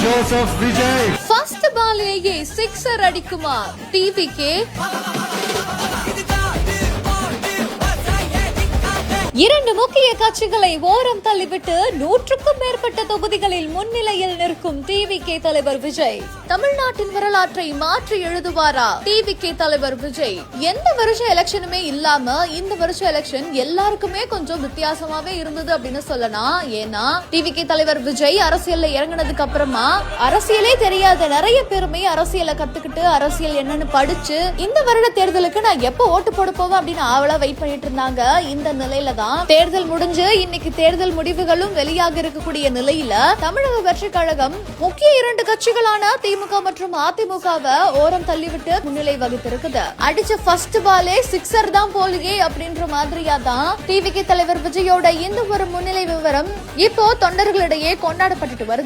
Joseph Vijay first பாலேயே sixer அடிக்குமா டிவிகே? இரண்டு முக்கிய கட்சிகளை ஓரம் தள்ளிவிட்டு 100க்கும் மேற்பட்ட தொகுதிகளில் முன்னிலையில் நிற்கும் டிவிகே தலைவர் விஜய் தமிழ்நாட்டின் வரலாற்றை மாற்றி எழுதுவாரா? டிவிகே தலைவர் விஜய் எந்த வருஷம் எலெக்ஷனுமே இல்லாம இந்த வருஷம் எலெக்ஷன் எல்லாருக்குமே கொஞ்சம் வித்தியாசமாவே இருந்தது அப்படின்னு சொல்லலாம். ஏன்னா டிவிகே தலைவர் விஜய் அரசியல்ல இறங்கினதுக்கு அப்புறமா அரசியலே தெரியாத நிறைய பேருமே அரசியலை கத்துக்கிட்டு அரசியல் என்னன்னு படிச்சு இந்த வருட தேர்தலுக்கு நான் எப்ப ஓட்டு போட போவேன் அப்படின்னு ஆவலா வெயிட் பண்ணிட்டு இருந்தாங்க. இந்த நிலையில தான் தேர்தல் முடிஞ்சு இன்னைக்கு தேர்தல் முடிவுகளும் வெளியாக இருக்கக்கூடிய நிலையில தமிழக வெற்றி கழகம் முக்கிய 2 கட்சிகளான திமுக மற்றும் அதிமுகவை ஓரம் தள்ளிவிட்டு முன்னிலை வகித்திருக்குது. அடிச்ச ஃபர்ஸ்ட் பாலே சிக்ஸர் தான் போலியே அப்படின்ற மாதிரியா தான் டிவிகே தலைவர் விஜயோட இந்த ஒரு முன்னிலை விவரம் இப்போ தொண்டர்களிடையே கொண்டாடப்பட்டு வருது.